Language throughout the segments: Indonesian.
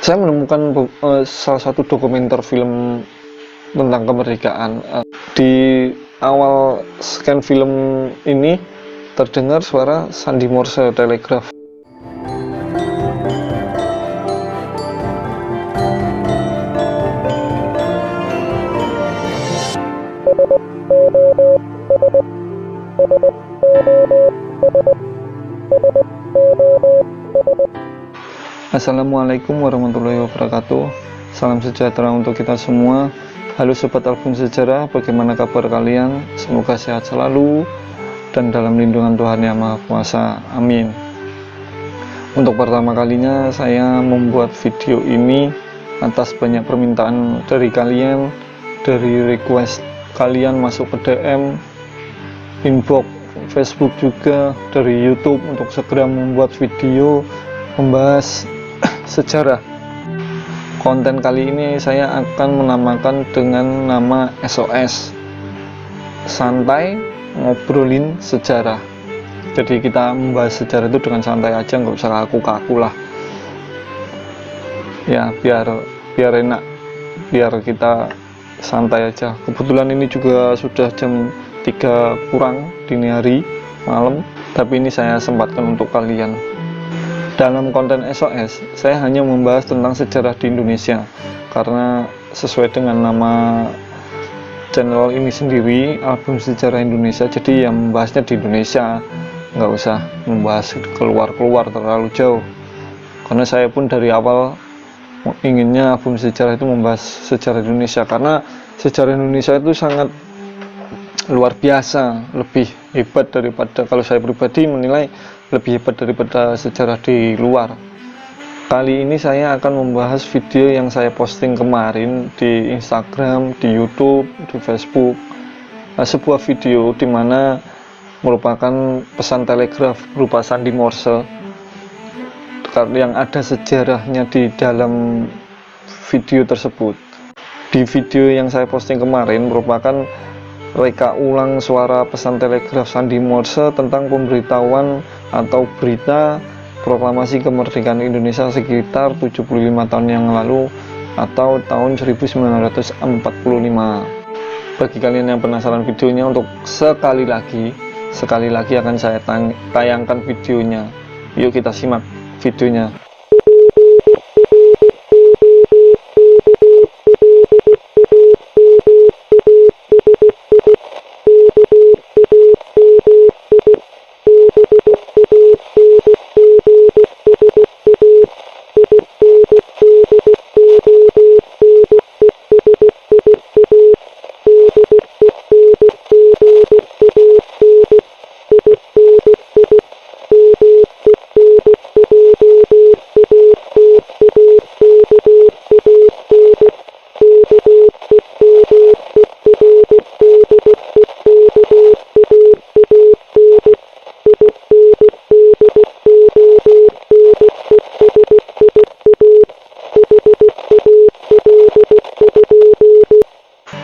Saya menemukan salah satu dokumenter film tentang kemerdekaan. Di awal scan film ini terdengar suara sandi Morse telegraf. Assalamualaikum warahmatullahi wabarakatuh. Salam sejahtera untuk kita semua. Halo Sobat Album Sejarah, bagaimana kabar kalian? Semoga sehat selalu dan dalam lindungan Tuhan Yang Maha Kuasa. Amin. Untuk pertama kalinya saya membuat video ini atas banyak permintaan dari kalian, dari request kalian masuk ke DM, inbox Facebook juga, dari YouTube untuk segera membuat video membahas sejarah. Konten kali ini saya akan menamakan dengan nama SOS, santai ngobrolin sejarah. Jadi kita membahas sejarah itu dengan santai aja, nggak usah kaku-kaku lah ya, biar enak, biar kita santai aja. Kebetulan ini juga sudah jam 3 kurang dini hari malam, tapi ini saya sempatkan untuk kalian. Dalam konten SOS, saya hanya membahas tentang sejarah di Indonesia, karena sesuai dengan nama channel ini sendiri, Album Sejarah Indonesia, jadi yang membahasnya di Indonesia, nggak usah membahas keluar-keluar terlalu jauh. Karena saya pun dari awal inginnya Album Sejarah itu membahas sejarah Indonesia, karena sejarah Indonesia itu sangat luar biasa, lebih hebat daripada, kalau saya pribadi menilai lebih hebat daripada sejarah di luar. Kali ini saya akan membahas video yang saya posting kemarin di Instagram, di YouTube, di Facebook. Sebuah video di mana merupakan pesan telegraf berupa sandi Morse yang ada sejarahnya di dalam video tersebut. Di video yang saya posting kemarin merupakan reka ulang suara pesan telegraf sandi Morse tentang pemberitahuan atau berita proklamasi kemerdekaan Indonesia sekitar 75 tahun yang lalu atau tahun 1945. Bagi kalian yang penasaran videonya, untuk sekali lagi akan saya tayangkan videonya. Yuk kita simak videonya.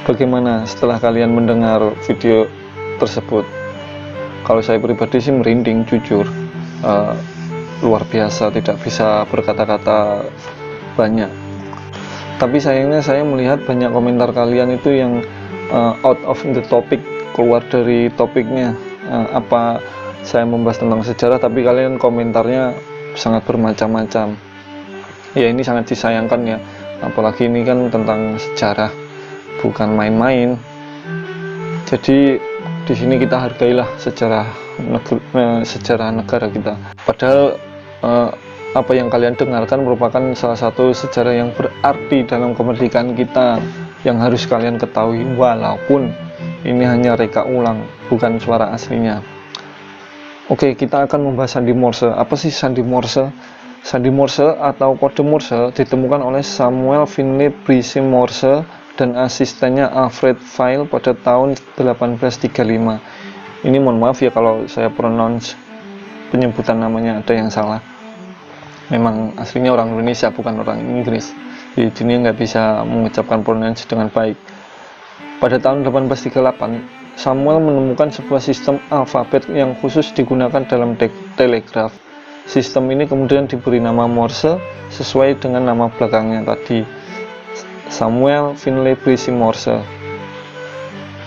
Bagaimana setelah kalian mendengar video tersebut? Kalau saya pribadi sih merinding, jujur. Luar biasa, tidak bisa berkata-kata banyak. Tapi sayangnya saya melihat banyak komentar kalian itu yang out of the topic, keluar dari topiknya. Apa saya membahas tentang sejarah, tapi kalian komentarnya sangat bermacam-macam. Ya, ini sangat disayangkan ya, apalagi ini kan tentang sejarah, bukan main-main. Jadi di sini kita hargailah sejarah negara kita. Padahal apa yang kalian dengarkan merupakan salah satu sejarah yang berarti dalam kemerdekaan kita, yang harus kalian ketahui, walaupun ini hanya reka ulang, bukan suara aslinya. Oke, kita akan membahas sandi Morse. Apa sih sandi Morse? Sandi Morse atau kode Morse ditemukan oleh Samuel Finley Brice Morse dan asistennya Alfred Vail pada tahun 1835. Ini mohon maaf ya kalau saya pronounce penyebutan namanya ada yang salah. Memang aslinya orang Indonesia, bukan orang Inggris. Di sini nggak bisa mengucapkan pronounce dengan baik. Pada tahun 1838, Samuel menemukan sebuah sistem alfabet yang khusus digunakan dalam telegraf. sistem ini kemudian diberi nama Morse sesuai dengan nama belakangnya tadi, Samuel Finley Breese Morse.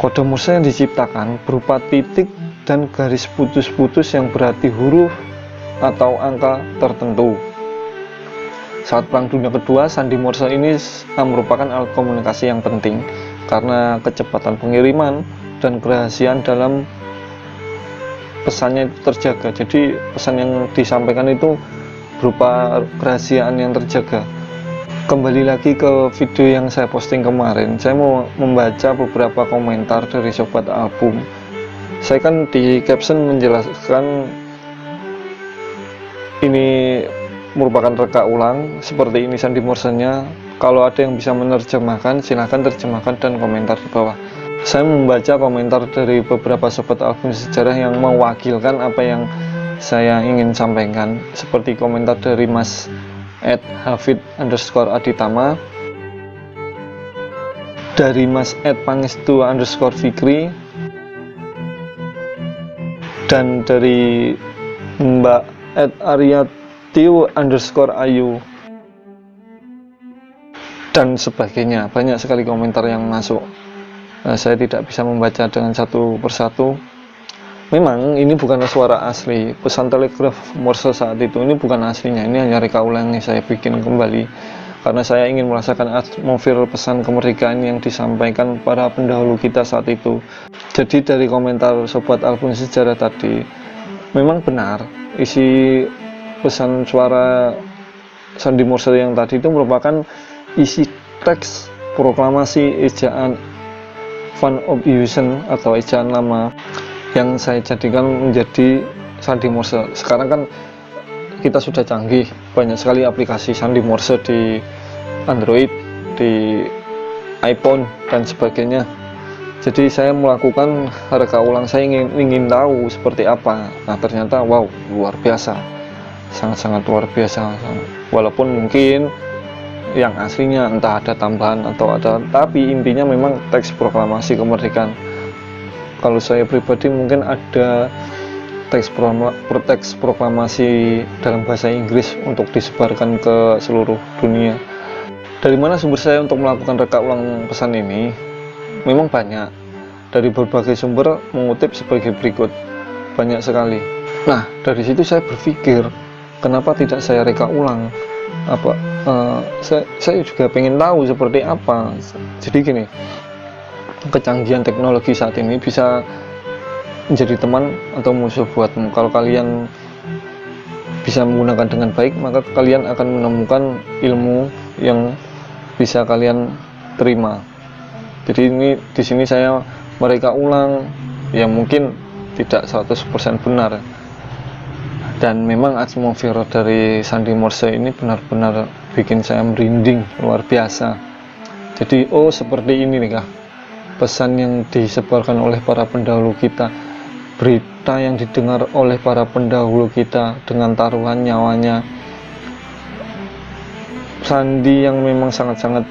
Kode Morse yang diciptakan berupa titik dan garis putus-putus yang berarti huruf atau angka tertentu. Saat Perang Dunia Kedua, sandi Morse ini merupakan alat komunikasi yang penting karena kecepatan pengiriman dan kerahasiaan dalam pesannya itu terjaga. Jadi pesan yang disampaikan itu berupa kerahasiaan yang terjaga. Kembali lagi ke video yang saya posting kemarin, saya mau membaca beberapa komentar dari sobat album. Saya kan di caption menjelaskan ini merupakan reka ulang, seperti ini sandi Morse-nya. Kalau ada yang bisa menerjemahkan, silahkan terjemahkan dan komentar di bawah. Saya membaca komentar dari beberapa sobat album sejarah yang mewakilkan apa yang saya ingin sampaikan, seperti komentar dari Mas @hafid_aditama, dari Mas @pangestu_fikri, dan dari Mbak @aryatiu_ayu, dan sebagainya. Banyak sekali komentar yang masuk. Saya tidak bisa membaca dengan satu persatu. Memang ini bukan suara asli. Pesan telegraf Morse saat itu ini bukan aslinya. Ini hanya reka ulang yang saya bikin kembali karena saya ingin merasakan atmosfer pesan kemerdekaan yang disampaikan para pendahulu kita saat itu. Jadi dari komentar sobat album sejarah tadi, memang benar isi pesan suara sandi Morse yang tadi itu merupakan isi teks proklamasi ejaan Van Ophuijsen atau ejaan lama yang saya jadikan menjadi sandi Morse. Sekarang kan kita sudah canggih, banyak sekali aplikasi sandi Morse di Android, di iPhone dan sebagainya. Jadi saya melakukan reka ulang, saya ingin tahu seperti apa. Nah ternyata wow, luar biasa, sangat-sangat luar biasa. Walaupun mungkin yang aslinya entah ada tambahan atau ada, tapi intinya memang teks proklamasi kemerdekaan. Kalau saya pribadi mungkin ada teks proklamasi dalam bahasa Inggris untuk disebarkan ke seluruh dunia. Dari mana sumber saya untuk melakukan reka ulang pesan ini? Memang banyak, dari berbagai sumber mengutip sebagai berikut, banyak sekali. Nah dari situ saya berpikir, kenapa tidak saya reka ulang? Saya juga pengen tahu seperti apa. Jadi gini, kecanggihan teknologi saat ini bisa menjadi teman atau musuh buatmu. Kalau kalian bisa menggunakan dengan baik, maka kalian akan menemukan ilmu yang bisa kalian terima. Jadi ini di sini saya mereka ulang yang mungkin tidak 100% benar. Dan memang atmosfer dari sandi Morse ini benar-benar bikin saya merinding luar biasa. Jadi seperti ini nih kah pesan yang disebarkan oleh para pendahulu kita, berita yang didengar oleh para pendahulu kita dengan taruhan nyawanya, sandi yang memang sangat-sangat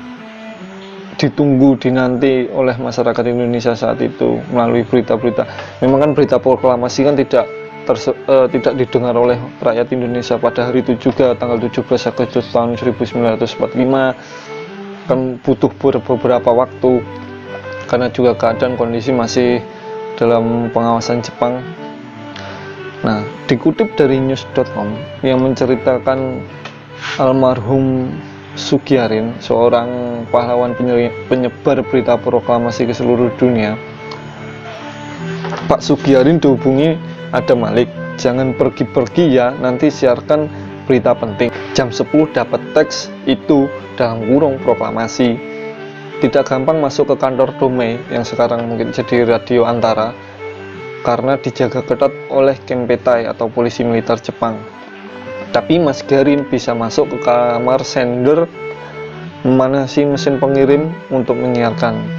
ditunggu dinanti oleh masyarakat Indonesia saat itu melalui berita-berita. Memang kan berita proklamasi kan tidak didengar oleh rakyat Indonesia pada hari itu juga, tanggal 17 Agustus tahun 1945, kan butuh beberapa waktu karena juga keadaan kondisi masih dalam pengawasan Jepang. Nah, dikutip dari news.com yang menceritakan almarhum Sugiarin, seorang pahlawan penyebar berita proklamasi ke seluruh dunia. Pak Sugiarin dihubungi ada Malik, jangan pergi-pergi ya, nanti siarkan berita penting. Jam 10 dapat teks itu dalam kurung proklamasi. Tidak gampang masuk ke kantor Domei yang sekarang mungkin jadi radio Antara karena dijaga ketat oleh Kempeitai atau polisi militer Jepang. Tapi Mas Garin bisa masuk ke kamar sender, memanasi mesin pengirim untuk menyiarkan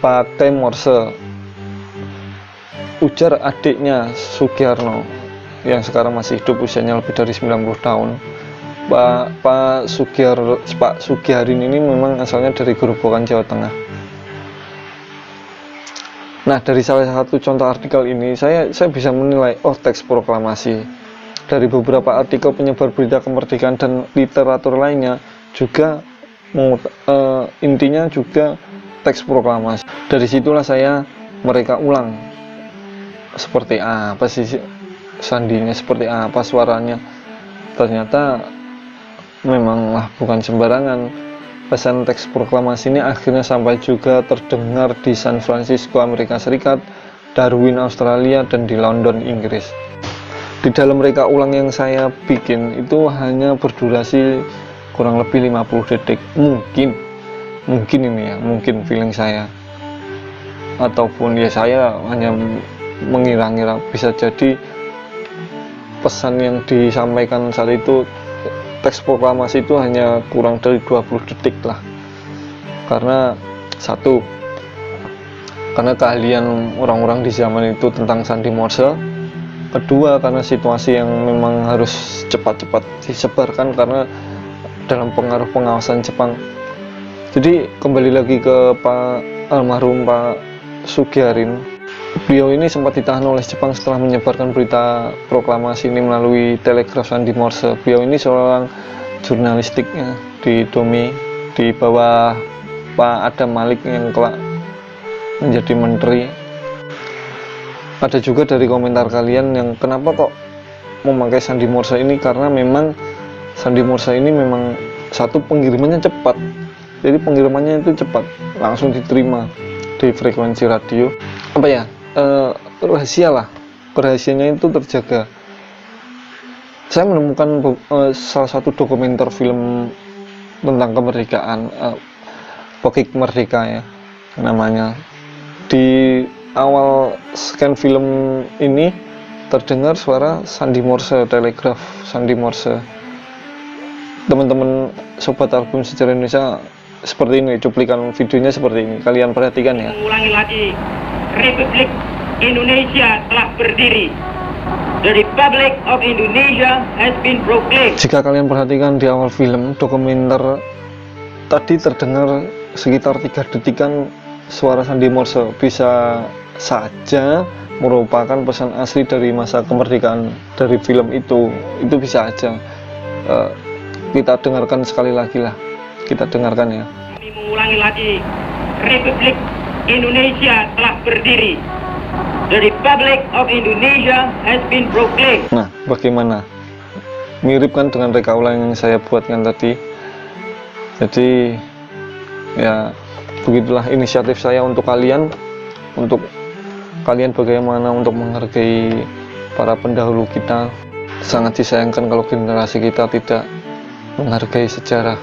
pakai Morse, ujar adiknya Sugiarno yang sekarang masih hidup, usianya lebih dari 90 tahun. Pak Sugiarin ini memang asalnya dari Gerobokan, Jawa Tengah. Nah, dari salah satu contoh artikel ini saya bisa menilai teks proklamasi dari beberapa artikel penyebar berita kemerdekaan dan literatur lainnya juga intinya juga teks proklamasi. Dari situlah saya mereka ulang seperti apa sih sandinya, seperti apa suaranya. Ternyata memanglah bukan sembarangan. Pesan teks proklamasi ini akhirnya sampai juga terdengar di San Francisco, Amerika Serikat, Darwin, Australia, dan di London, Inggris. Di dalam reka ulang yang saya bikin itu hanya berdurasi kurang lebih 50 detik. Mungkin ini ya, mungkin feeling saya, ataupun ya saya hanya mengira-ngira, bisa jadi pesan yang disampaikan saat itu, teks proklamasi itu hanya kurang dari 20 detik lah. Karena satu, karena keahlian orang-orang di zaman itu tentang sandi Morse. Kedua, karena situasi yang memang harus cepat-cepat disebarkan karena dalam pengaruh pengawasan Jepang. Jadi kembali lagi ke Pak almarhum Pak Sugiarin, beliau ini sempat ditahan oleh Jepang setelah menyebarkan berita proklamasi ini melalui telegraf sandi Morse. Beliau ini seorang jurnalistiknya di Domi, di bawah Pak Adam Malik yang kelak menjadi menteri. Ada juga dari komentar kalian yang kenapa kok memakai sandi Morse ini, karena memang sandi Morse ini memang satu, pengirimannya cepat. Jadi pengirimannya itu cepat, langsung diterima di frekuensi radio. Apa ya, rahasia lah, rahasianya itu terjaga. Saya menemukan salah satu dokumenter film tentang kemerdekaan, Pokik Merdeka ya namanya. Di awal scan film ini terdengar suara sandi Morse, telegraf sandi Morse. Teman-teman sobat album sejarah Indonesia, seperti ini cuplikan videonya, seperti ini, kalian perhatikan ya. Ulangi lagi, Republik Indonesia telah berdiri. The Republic of Indonesia has been proclaimed. Jika kalian perhatikan di awal film dokumenter tadi terdengar sekitar 3 detikan suara sandi Morse. Bisa saja merupakan pesan asli dari masa kemerdekaan dari film itu bisa aja. Kita dengarkan sekali lagi lah, kita dengarkan ya. Kami mengulangi lagi, Republik Indonesia telah berdiri. The Republic of Indonesia has been proclaimed. Nah, bagaimana? Mirip kan dengan reka ulang yang saya buatkan tadi. Jadi ya begitulah inisiatif saya untuk kalian bagaimana untuk menghargai para pendahulu kita. Sangat disayangkan kalau generasi kita tidak menghargai sejarah.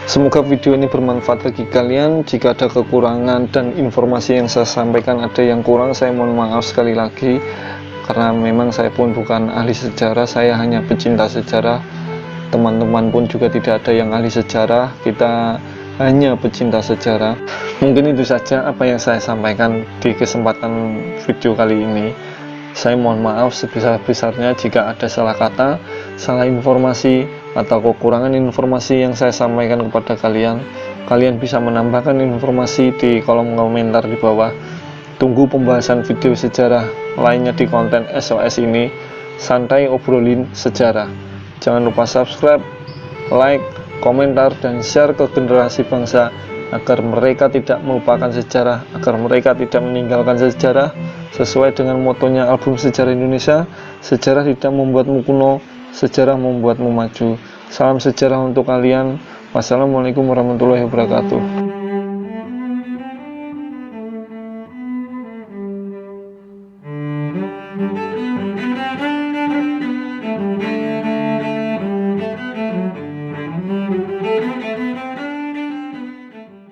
Semoga video ini bermanfaat bagi kalian. Jika ada kekurangan dan informasi yang saya sampaikan ada yang kurang, saya mohon maaf sekali lagi, karena memang saya pun bukan ahli sejarah, saya hanya pecinta sejarah. Teman-teman pun juga tidak ada yang ahli sejarah, kita hanya pecinta sejarah. Mungkin itu saja apa yang saya sampaikan di kesempatan video kali ini. Saya mohon maaf sebesar-besarnya jika ada salah kata, salah informasi, atau kekurangan informasi yang saya sampaikan kepada kalian. Kalian bisa menambahkan informasi di kolom komentar di bawah. Tunggu pembahasan video sejarah lainnya di konten SOS ini. Santai obrolin sejarah. Jangan lupa subscribe, like, komentar, dan share ke generasi bangsa agar mereka tidak melupakan sejarah, agar mereka tidak meninggalkan sejarah. Sesuai dengan motonya album Sejarah Indonesia, sejarah tidak membuatmu kuno, sejarah membuatmu maju. Salam sejarah untuk kalian. Wassalamualaikum warahmatullahi wabarakatuh.